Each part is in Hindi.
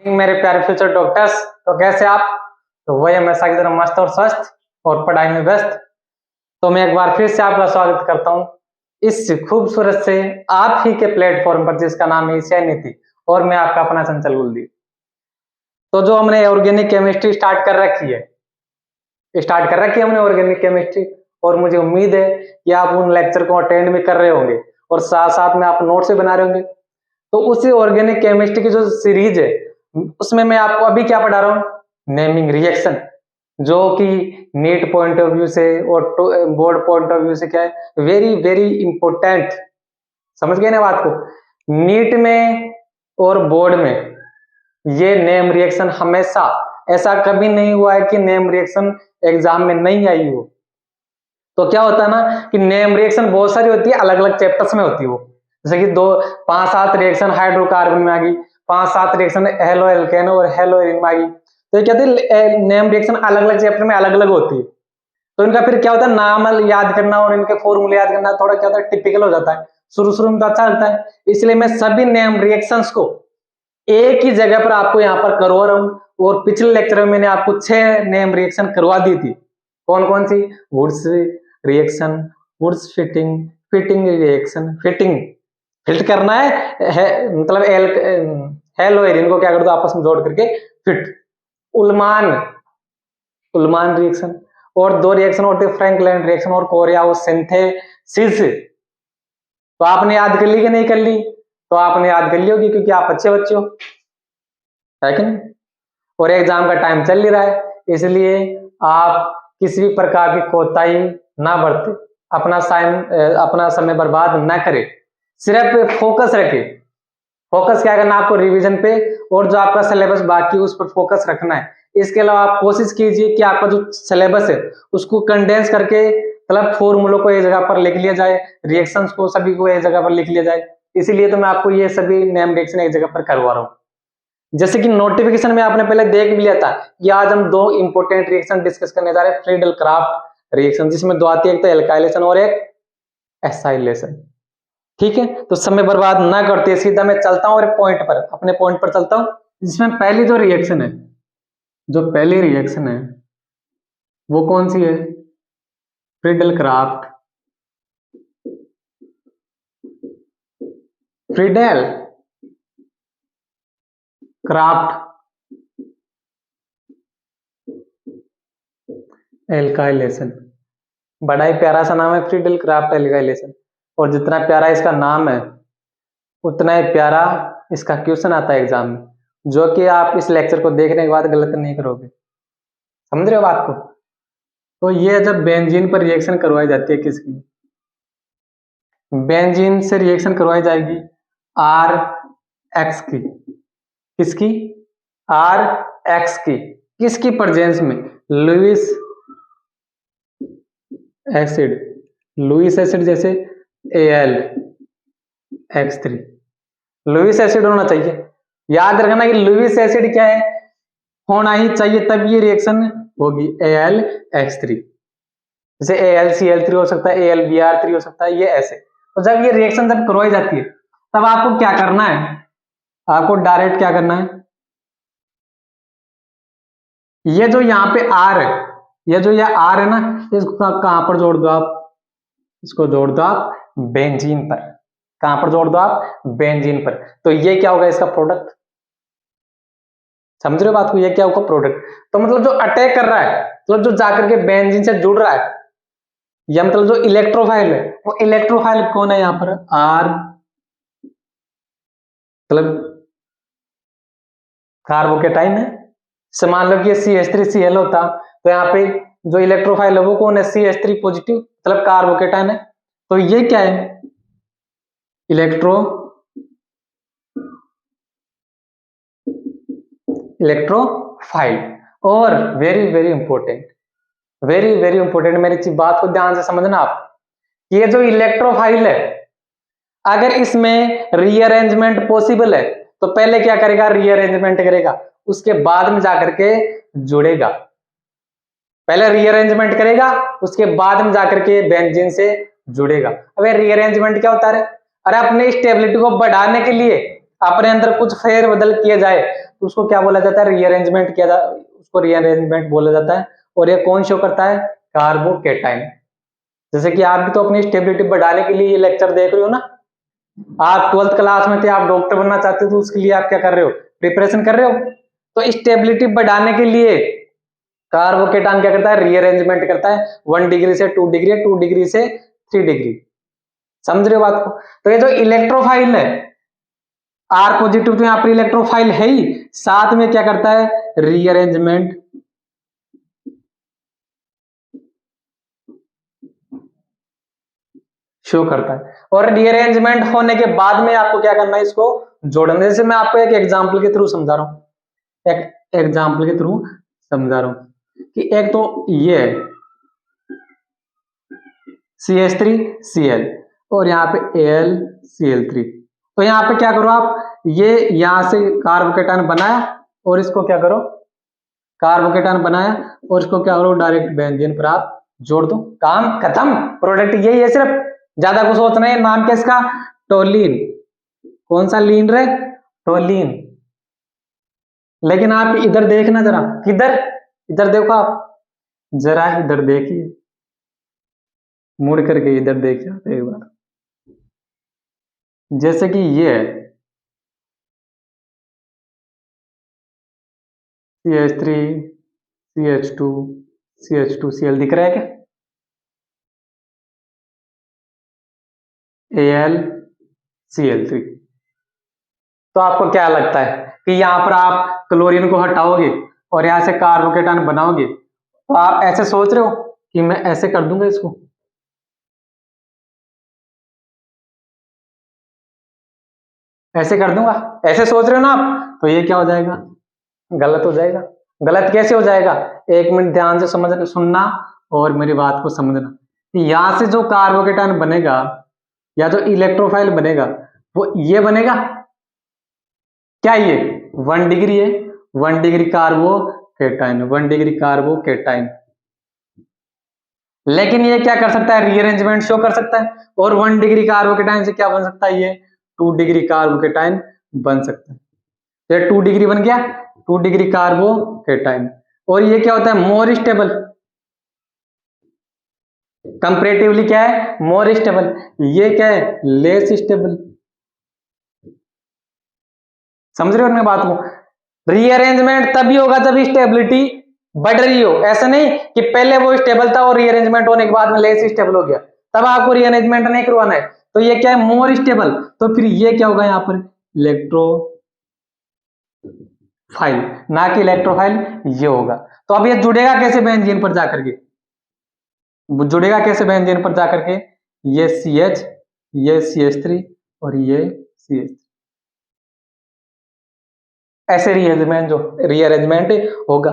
मेरे प्यारे फ्यूचर डॉक्टर्स, तो कैसे आप? तो वही हमेशा की तरह मस्त और स्वस्थ और पढ़ाई में व्यस्त। तो मैं एक बार फिर से आपका स्वागत करता हूँ इस खूबसूरत से आप ही के प्लेटफॉर्म पर, जिसका नाम है एशिया नीति, और मैं आपका अपना चंचल गुलदी। तो जो हमने ऑर्गेनिक केमिस्ट्री स्टार्ट कर रखी है हमने ऑर्गेनिक केमिस्ट्री, और मुझे उम्मीद है कि आप उन लेक्चर को अटेंड भी कर रहे होंगे और साथ साथ में आप नोट्स भी बना रहे होंगे। तो उसी ऑर्गेनिक केमिस्ट्री की जो सीरीज है, उसमें मैं आपको अभी क्या पढ़ा रहा हूँ, नेमिंग रिएक्शन, जो कि नीट पॉइंट ऑफ व्यू से और बोर्ड पॉइंट ऑफ व्यू से क्या है, वेरी वेरी इंपॉर्टेंट। समझ गए ना बात को? नीट में और बोर्ड में ये नेम रिएक्शन हमेशा, ऐसा कभी नहीं हुआ है कि नेम रिएक्शन एग्जाम में नहीं आई हो। तो क्या होता है ना कि नेम रिएक्शन बहुत सारी होती है, अलग अलग चैप्टर्स में होती है वो। जैसे कि 5-7 रिएक्शन हाइड्रोकार्बन में आ गई, 5-7 रिएक्शन हेलो एल्केन और हेलो एरिन में आ गई। तो ये क्या होती है, नेम रिएक्शन अलग अलग चैप्टर में अलग अलग होती है। तो इनका फिर क्या होता है, नाम याद करना और इनके फॉर्मूले याद करना थोड़ा क्या होता है, टिपिकल हो जाता है। शुरू में तो अच्छा लगता है, इसलिए मैं सभी नेम रिएक्शंस को एक ही जगह पर आपको यहाँ पर करवा रहा हूँ। और पिछले लेक्चर में मैंने आपको 6 नेम रिएक्शन करवा दी थी। कौन कौन सी? Wurtz reaction, Wurtz Fittig, Fittig reaction, fit करना है मतलब हेलो एरिन को क्या कर दो, आपस में जोड़ करके फिट। उल्मान रिएक्शन, और 2 रिएक्शन होते हैं, फ्रैंकलैंड रिएक्शन और कोरियासिंथेसिस। तो आपने याद कर ली कि नहीं कर ली? तो आपने याद कर ली होगी, क्योंकि आप अच्छे बच्चे हो, है कि नहीं? और एग्जाम का टाइम चल ही रहा है, इसलिए आप किसी भी प्रकार की कोताही ना बरते, अपना समय बर्बाद ना करें, सिर्फ फोकस रखें। फोकस क्या करना आपको, रिवीजन पे, और जो आपका सिलेबस बाकी उस पर फोकस रखना है। इसके अलावा आप कोशिश कीजिए कि आपका जो सिलेबस है उसको कंडेंस करके, मतलब फॉर्मूलों को एक जगह पर लिख लिया जाए, रिएक्शंस को सभी को एक जगह पर लिख लिया जाए। इसीलिए तो मैं आपको ये सभी नेम रिएक्शन एक जगह पर करवा रहा हूँ। जैसे कि नोटिफिकेशन में आपने पहले देख भी लिया था कि आज हम 2 इंपॉर्टेंट रिएक्शन डिस्कस करने जा रहे हैं, फ्रीडल क्राफ्ट रिएक्शन, जिसमें 2 आती है, एक तो एल्काइलेशन और एक एसाइलेशन। ठीक है, तो समय बर्बाद ना करते सीधा मैं चलता हूँ और अपने पॉइंट पर चलता हूँ। जिसमें पहली जो रिएक्शन है, वो कौन सी है? Friedel craft, Friedel craft alkylation. बड़ा ही प्यारा सा नाम है, फ्रीडल क्राफ्ट एल्काइलेशन, और जितना प्यारा इसका नाम है उतना ही प्यारा इसका क्वेश्चन आता है एग्जाम में, जो कि आप इस लेक्चर को देखने के बाद गलत नहीं करोगे। समझ रहे हो बात को? तो ये जब बेंजीन पर रिएक्शन करवाई जाती है, किसकी? बेंजीन से रिएक्शन करवाई जाएगी आर एक्स की। किसकी? आर एक्स की। किसकी प्रेजेंस में? लुईस एसिड, जैसे Al(X3), लुईस एसिड होना चाहिए। याद रखना कि लुईस एसिड क्या है, होना ही चाहिए, तब ये रिएक्शन होगी Al(X3). जैसे AlCl3 हो सकता है, AlBr3 हो सकता है, ये ऐसे। तो जब ये रिएक्शन जब करवाई जाती है, तब आपको क्या करना है, आपको डायरेक्ट क्या करना है, ये जो यहाँ पे R है, ये R है ना, इसको कहां पर जोड़ दो आप? इसको जोड़ दो आप बेंजीन पर। कहां पर जोड़ दो आप? बेंजीन पर। तो ये क्या होगा, इसका प्रोडक्ट। समझ रहे हो बात को? ये क्या होगा, प्रोडक्ट। तो मतलब जो अटैक कर रहा है, मतलब जो जाकर के बेंजीन से जुड़ रहा है, या मतलब जो इलेक्ट्रोफाइल है, वो इलेक्ट्रोफाइल कौन है यहाँ पर? आर, मतलब कार्बोकेटाइन है। मान लो कि ये CH3Cl होता, तो यहाँ पे जो इलेक्ट्रोफाइल है वो कौन है? CH3 पॉजिटिव, मतलब कार्बोकेटाइन है। तो ये क्या है? इलेक्ट्रोफाइल। और वेरी वेरी इंपॉर्टेंट, मेरी बात को ध्यान से समझना आप। ये जो इलेक्ट्रोफाइल है, अगर इसमें रीअरेंजमेंट पॉसिबल है, तो पहले क्या करेगा? रीअरेंजमेंट करेगा, उसके बाद में जाकर के जुड़ेगा। पहले रीअरेंजमेंट करेगा, उसके बाद में जाकर के बेंजीन से जुड़ेगा। अब रीअरेंजमेंट क्या होता है? अरे अपने स्टेबिलिटी को बढ़ाने के लिए अपने अंदर कुछ फेर बदल किया जाए तो उसको क्या बोला जाता है, रीअरेंजमेंट किया जाता है, उसको रीअरेंजमेंट बोला जाता है। और ये कौन शो करता है, कार्बोकेटाइन। जैसे कि आप भी तो अपनी स्टेबिलिटी बढ़ाने के लिए ये लेक्चर देख रहे हो ना, आप 12th क्लास में थे, आप डॉक्टर बनना चाहते हो तो उसके लिए आप क्या कर रहे हो, प्रिपरेशन कर रहे हो। तो स्टेबिलिटी बढ़ाने के लिए कार्बोकेटाइन क्या करता है, रीअरेंजमेंट करता है 1 डिग्री से 2 डिग्री, 2 डिग्री से 3 डिग्री। समझ रहे हो बात को। तो ये जो इलेक्ट्रोफाइल है आर पॉजिटिव, तो यहाँ पर इलेक्ट्रोफाइल है ही, साथ में क्या करता है, रीअरेंजमेंट शो करता है। और रीअरेंजमेंट होने के बाद में आपको क्या करना है, इसको जोड़ना। जैसे मैं आपको एक एग्जांपल के थ्रू समझा रहा हूं, एक एग्जांपल के थ्रू समझा रहा हूं कि एक तो ये CH3Cl और यहाँ पे AlCl3। तो यहाँ पे क्या करो आप, ये यहां से कार्बोकेटाइन बनाया और इसको क्या करो, कार्बोकेटाइन बनाया और इसको क्या करो, डायरेक्ट बेंजीन पर आप जोड़ दो, काम खत्म, प्रोडक्ट यही है। सिर्फ ज्यादा कुछ सोचना है। नाम क्या इसका, टोलिन। कौन सा लीन रे, टोलिन। लेकिन आप इधर देखना जरा, किधर, इधर देखो आप, जरा इधर देखिए, मुड़ करके इधर देखिए आप एक बार। जैसे कि ये है CH3 CH2 CH2Cl, दिख रहा है क्या, AlCl3। तो आपको क्या लगता है कि यहां पर आप क्लोरीन को हटाओगे और यहां से कार्बोकेटाइन बनाओगे, तो आप ऐसे सोच रहे हो कि मैं ऐसे कर दूंगा इसको, ऐसे कर दूंगा, ऐसे सोच रहे हो ना आप, तो ये क्या हो जाएगा, गलत हो जाएगा। गलत कैसे हो जाएगा, एक मिनट ध्यान से समझ सुनना और मेरी बात को समझना कि यहां से जो कार्बोकेटाइन बनेगा या जो इलेक्ट्रोफाइल बनेगा वो ये बनेगा, क्या ये 1 डिग्री है, 1 डिग्री कार्बोकेटाइन, 1 डिग्री कार्बोकेटाइन। लेकिन ये क्या कर सकता है, रीअरेंजमेंट शो कर सकता है, और 1 डिग्री कार्बोकेटाइन से क्या बन सकता है, ये 2 डिग्री कार्बोकेटाइन बन सकता है। तो ये 2 डिग्री बन गया, 2 डिग्री कार्बोकेटाइन। और ये क्या होता है, मोर स्टेबल, कंपैरेटिवली क्या है, मोर स्टेबल। ये क्या है, लेस स्टेबल। समझ रहे हो अपने बात को। रीअरेंजमेंट तभी होगा जब स्टेबिलिटी बढ़ रही हो। ऐसा नहीं कि पहले वो स्टेबल था और रीअरेंजमेंट होने के बाद में लेस स्टेबल हो गया, तब आपको रीअरेंजमेंट नहीं करवाना है। तो ये क्या है, मोर स्टेबल। तो फिर ये क्या होगा यहाँ पर, इलेक्ट्रोफाइल, ना कि इलेक्ट्रोफाइल ये होगा। तो अब ये जुड़ेगा कैसे बेंजीन पर जाकर के, जुड़ेगा कैसे बेंजीन पर जाकर के, ये CH, ये CH3 और ये CH, ऐसे रीअरेंजमेंट होगा।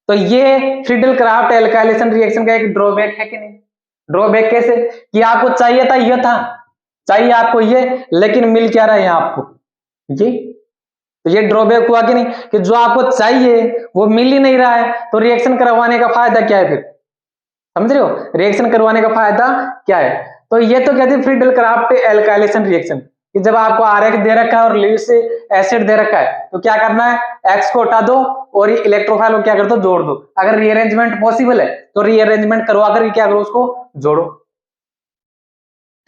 तो ये फ्रीडल क्राफ्ट एल्काइलेशन रिएक्शन का एक ड्रॉबैक है कि नहीं। ड्रॉबैक कैसे, कि आपको चाहिए था ये था, चाहिए आपको ये, लेकिन मिल क्या रहा है यहाँ आपको ये। तो ये ड्रॉबैक हुआ कि नहीं, कि जो आपको चाहिए वो मिल ही नहीं रहा है, तो रिएक्शन करवाने का फायदा क्या है फिर। समझ रहे हो, रिएक्शन करवाने का फायदा क्या है। तो ये तो कहते हैं फ्रीडल क्राफ्ट एल्काइलेशन रिएक्शन, कि जब आपको आरएच दे रखा है और ल्यूइस एसिड दे रखा है, तो क्या करना है, एक्स को हटा दो और इलेक्ट्रोफाइल को क्या कर दो, जोड़ दो। अगर रीअरेंजमेंट पॉसिबल है तो रीअरेंजमेंट करवा कर क्या करो, उसको जोड़ो।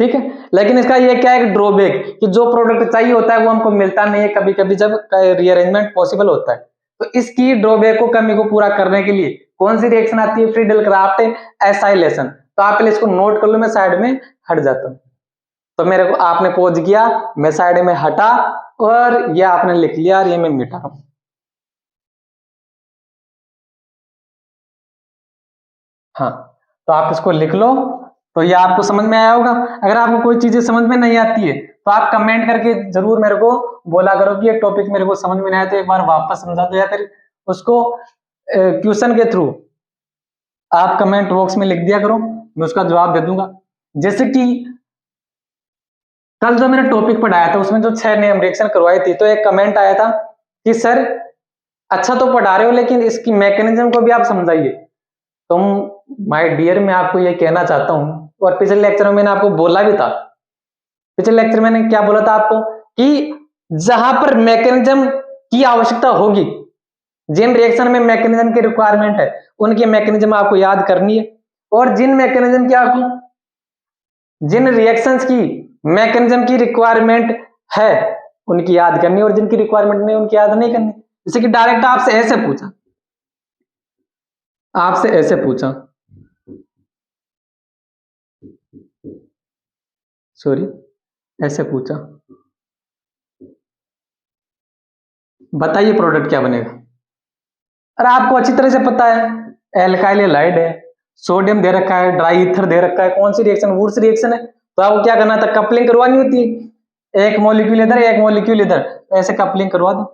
ठीक है। लेकिन इसका ये क्या है, ड्रॉबैक, कि जो प्रोडक्ट चाहिए होता है वो हमको मिलता नहीं है कभी कभी जब रीअरेंजमेंट पॉसिबल होता है। तो इसकी ड्रॉबैक को, कमी को पूरा करने के लिए कौन सी रिएक्शन आती है, फ्रीडल क्राफ्ट एसाइलेशन। तो आप पहले इसको नोट कर लो, मैं साइड में हट जाता हूँ। तो मेरे को आपने पॉज किया, मैं साइड में हटा और ये आपने लिख लिया और ये मैं मिटा रहा हूं। हाँ, तो आप इसको लिख लो। तो ये आपको समझ में आया होगा। अगर आपको कोई चीजें समझ में नहीं आती है तो आप कमेंट करके जरूर मेरे को बोला करो कि ये टॉपिक मेरे को समझ में नहीं आया, तो एक बार वापस समझा दो, या फिर उसको क्वेश्चन के थ्रू आप कमेंट बॉक्स में लिख दिया करो, मैं उसका जवाब दे दूंगा। जैसे कि कल जो मैंने टॉपिक पढ़ाया था उसमें जो 6 नेम रिएक्शन करवाई थी, तो एक कमेंट आया था कि सर अच्छा तो पढ़ा रहे हो लेकिन इसकी मैकेनिज्म को भी आप समझाइए। तो माय डियर, मैं आपको ये कहना चाहता हूँ, और पिछले लेक्चर में मैंने आपको बोला भी था, पिछले लेक्चर में मैंने क्या बोला था आपको, कि जहां पर मैकेनिज्म की आवश्यकता होगी, जिन रिएक्शन में मैकेनिज्म की रिक्वायरमेंट है, उनकी मैकेनिज्म आपको याद करनी है। और जिन मैकेनिज्म की आपको, जिन रिएक्शंस की मैकेनिज्म की रिक्वायरमेंट है, उनकी याद करनी है, और जिनकी रिक्वायरमेंट नहीं उनकी याद नहीं करनी। जैसे कि डायरेक्ट आपसे ऐसे पूछा, आपसे ऐसे पूछा, सॉरी, ऐसे पूछा, बताइए प्रोडक्ट क्या बनेगा। अरे आपको अच्छी तरह से पता है, एल्काइल हैलाइड है, सोडियम दे रखा है, ड्राई ईथर दे रखा है, कौन सी रिएक्शन, वुड्स रिएक्शन है। तो आपको क्या करना था, कपलिंग करवानी होती है, एक मॉलिक्यूल इधर एक मॉलिक्यूल इधर, ऐसे कपलिंग करवा दो।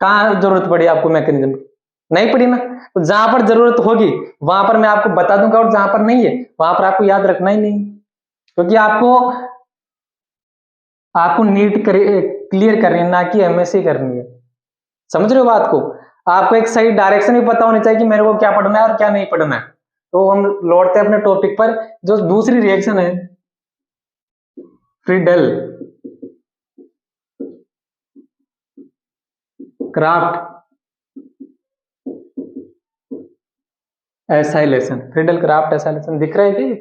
कहाँ जरूरत पड़ी आपको मैकेनिज्म की, नहीं पड़ी ना। तो जहां पर जरूरत होगी वहां पर मैं आपको बता दूंगा, और जहां पर नहीं है वहां पर आपको याद रखना ही नहीं, क्योंकि आपको आपको नीट क्लियर करनी है, ना कि एमएससी करनी है। समझ रहे हो बात को। आपको एक सही डायरेक्शन भी पता होनी चाहिए कि मेरे को क्या पढ़ना है और क्या नहीं पढ़ना है। तो हम लौटते हैं अपने टॉपिक पर, जो दूसरी रिएक्शन है, Friedel Crafts acylation. Friedel Crafts acylation दिख रहा है कि,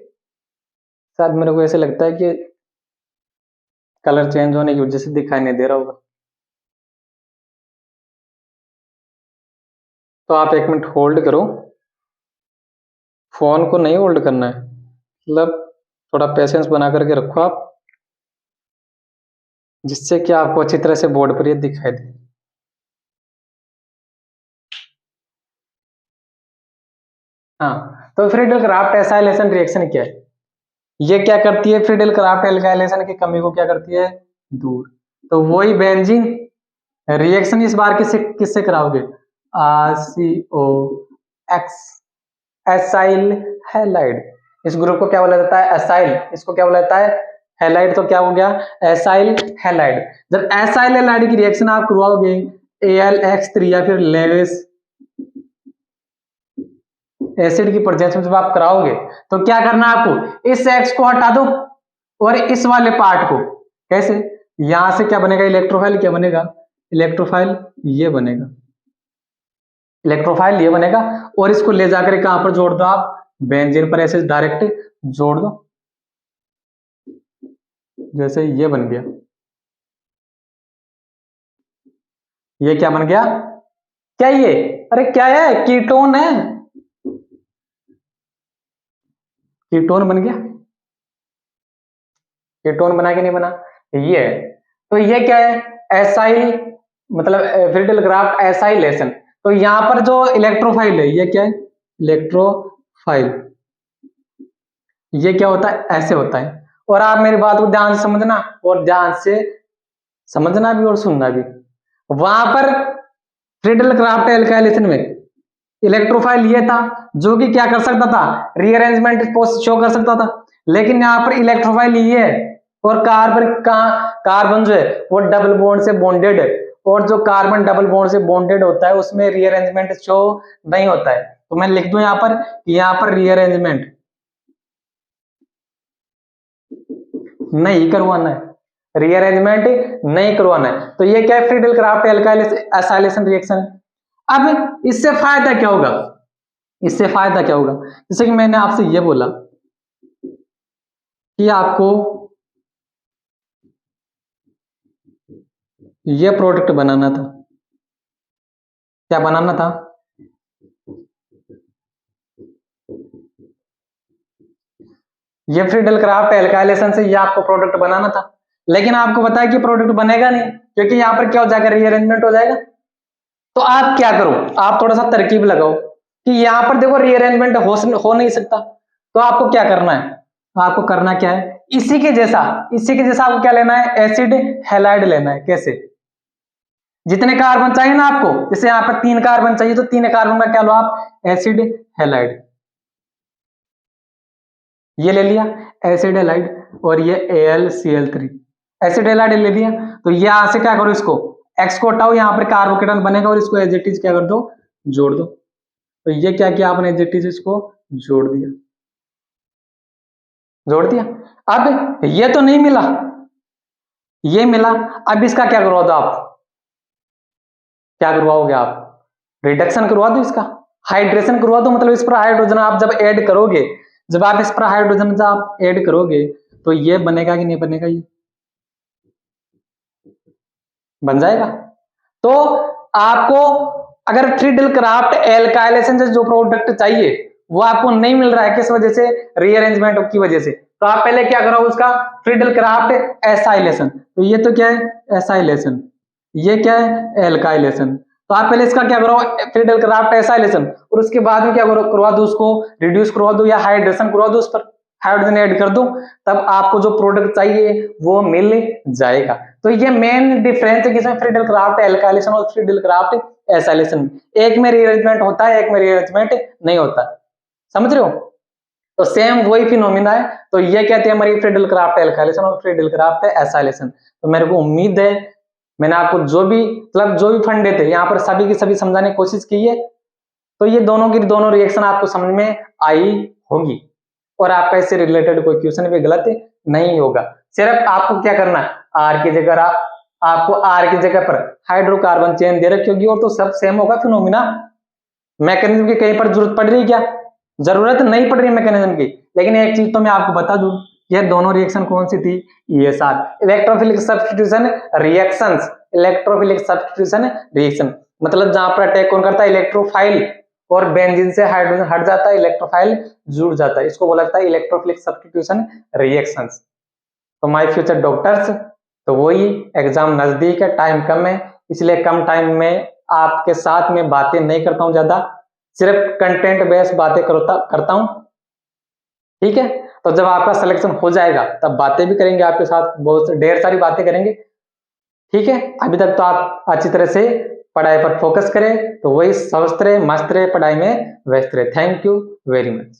शायद मेरे को ऐसे लगता है कि कलर चेंज होने की वजह से दिखाई नहीं दे रहा होगा। तो आप एक मिनट होल्ड करो, फोन को नहीं होल्ड करना है, मतलब थोड़ा पेशेंस बना करके रखो आप, जिससे कि आपको अच्छी तरह से बोर्ड पर ये दिखाई दे। हाँ, तो फ्रीडल क्राफ्ट एसाइलेशन रिएक्शन क्या है, ये क्या करती है, फ्रीडल क्राफ्ट एल्काइलेशन की कमी को क्या करती है, दूर। तो वही बेंजीन रिएक्शन इस बार किससे किससे कराओगे, RCO एक्स एसाइल हैलाइड। इस ग्रुप को क्या बोला जाता है, एसाइल, इसको क्या बोला जाता है, हैलाइड। तो क्या हो गया, एसाइल हैलाइड। जब एसाइल हैलाइड की रिएक्शन आप करवाओगे AlX3 या फिर लेविस एसिड की प्रेजेंस में जब आप कराओगे, तो क्या करना है आपको, इस एक्स को हटा दो और इस वाले पार्ट को, कैसे, यहां से क्या बनेगा, इलेक्ट्रोफाइल क्या बनेगा, इलेक्ट्रोफाइल ये बनेगा, इलेक्ट्रोफाइल ये बनेगा। और इसको ले जाकर कहां पर जोड़ दो आप, बेंजीन पर ऐसे डायरेक्ट जोड़ दो, जैसे ये बन गया, ये क्या बन गया, क्या ये, अरे क्या है, कीटोन है, कीटोन बन गया, कीटोन बना कि नहीं बना, ये है। तो ये क्या है, एसाइल, मतलब फ्रीडल क्राफ्ट एसाइलेशन। तो यहां पर जो इलेक्ट्रोफाइल है, ये क्या है, इलेक्ट्रोफाइल, ये क्या होता है, ऐसे होता है। और आप मेरी बात को ध्यान से समझना, और ध्यान से समझना भी और सुनना भी। वहां पर फ्रीडल क्राफ्ट एल्काइलेशन में इलेक्ट्रोफाइल ये था, जो कि क्या कर सकता था, रीअरेंजमेंट शो कर सकता था। लेकिन यहाँ पर इलेक्ट्रोफाइल ये है, और कार्बन का, कार्बन जो है वो डबल बॉन्ड से बॉन्डेड है, और जो कार्बन डबल बॉन्ड से बॉन्डेड होता है उसमें रीअरेंजमेंट शो नहीं होता है। तो मैं लिख दूं यहाँ पर रीअरेंजमेंट नहीं करवाना है, रीअरेंजमेंट नहीं करवाना है। तो ये क्या है, फ्रीडल क्राफ्ट एसाइलेशन रिएक्शन है। अब इससे फायदा क्या होगा, इससे फायदा क्या होगा, जैसे कि मैंने आपसे ये बोला कि आपको ये प्रोडक्ट बनाना था, क्या बनाना था, ये फ्रीडल क्राफ्ट एल्काइलेशन से ये आपको प्रोडक्ट बनाना था। लेकिन आपको पता है कि प्रोडक्ट बनेगा नहीं, क्योंकि यहाँ पर क्या हो जाएगा, रीअरेंजमेंट हो जाएगा। तो आप क्या करो, आप थोड़ा सा तरकीब लगाओ कि यहाँ पर देखो रीअरेंजमेंट हो नहीं सकता। तो आपको क्या करना है, आपको करना क्या है, इसी के जैसा, इसी के जैसा आपको क्या लेना है, एसिड हैलाइड लेना है। कैसे, जितने कार्बन चाहिए ना आपको, जैसे यहाँ पर 3 कार्बन चाहिए, तो 3 कार्बन का क्या लो आप, एसिड हैलाइड, ये ले लिया एसिड हैलाइड, और ये AlCl3 एसिड हैलाइड ले लिया। तो यहां से क्या करो, इसको एक्स को हटाओ, यहाँ पर कार्बोकेटन बनेगा, और इसको एज इट इज क्या कर दो, जोड़ दो। तो ये क्या किया आपने, एज इट इज इसको जोड़ दिया, जोड़ दिया। अब ये तो नहीं मिला, ये मिला। अब इसका क्या करवा दो आप, क्या करवाओगे आप, रिडक्शन करवा दो इसका, हाइड्रेशन करवा दो। मतलब इस पर हाइड्रोजन आप जब ऐड करोगे, जब आप इस पर हाइड्रोजन जब आप ऐड करोगे तो ये बनेगा कि नहीं बनेगा, ये बन जाएगा। तो आपको अगर ट्रिडल क्राफ्ट एल्काइलेशन से जो प्रोडक्ट चाहिए वो आपको नहीं मिल रहा है, किस वजह से, रीअरेंजमेंट की वजह से, तो आप पहले क्या करो उसका ट्रिडल क्राफ्ट एसाइलेशन। तो ये तो क्या है एसाइलेशन, ये क्या है एल्काइलेशन। तो आप पहले इसका क्या करो ट्रिडल क्राफ्ट एसाइलेशन, और उसके बाद में क्या करो करवा दो उसको रिड्यूस करवा दो या हाइड्रेशन करवा दो, उस पर हाइड्रोजन ऐड कर दो, तब आपको जो प्रोडक्ट चाहिए वो मिल जाएगा। तो ये मेन डिफरेंस है किसमें, फ्रीडल क्राफ्ट एल्काइलेशन और फ्रीडल क्राफ्ट एसाइलेशन। एक में रीअरेंजमेंट होता है, एक में रीअरेंजमेंट नहीं होता, समझ रहे हो। तो सेम वही फिनोमिना है। तो ये कहते हैं हमारी फ्रीडल क्राफ्ट एल्काइलेशन और फ्रीडल क्राफ्ट एसाइलेशन। तो मेरे को उम्मीद है मैंने आपको जो भी मतलब जो भी फंडे थे यहाँ पर सभी की सभी समझाने की कोशिश की है। तो ये दोनों की दोनों रिएक्शन आपको समझ में आई होगी, और आपका इससे रिलेटेड कोई क्वेश्चन भी गलत नहीं होगा। सिर्फ आपको क्या करना है, आर की जगह आपको आर की जगह पर हाइड्रोकार्बन चेन दे रखी होगी और तो सब सेम होगा फिनोमिना। मैकेनिज्म की कहीं पर जरूरत पड़ रही है क्या, जरूरत नहीं पड़ रही मैकेनिज्म की। लेकिन एक चीज तो मैं आपको बता दूं, ये दोनों रिएक्शन कौन सी थी, ये साथ electrophilic substitution reactions, electrophilic substitution reaction, मतलब जहां पर अटैक कौन करता है इलेक्ट्रोफाइल, और बेंजीन से हाइड्रोजन हट जाता है इलेक्ट्रोफाइल जुड़ जाता है, इसको बोला जाता है इलेक्ट्रोफिलिक सब्स्टिट्यूशन रिएक्शंस। तो माय फ्यूचर डॉक्टर्स, तो वही एग्जाम नजदीक है, टाइम कम है, इसलिए कम टाइम में आपके साथ में बातें नहीं करता हूं ज्यादा, सिर्फ कंटेंट बेस्ड बातें करता हूं, ठीक है। तो जब आपका सिलेक्शन हो जाएगा तब बातें भी करेंगे आपके साथ, बहुत ढेर सारी बातें करेंगे, ठीक है। अभी तक तो आप अच्छी तरह से पढ़ाई पर फोकस करें, तो वही स्वस्थ रहे, मस्त रहे, पढ़ाई में व्यस्त रहे। Thank you very much.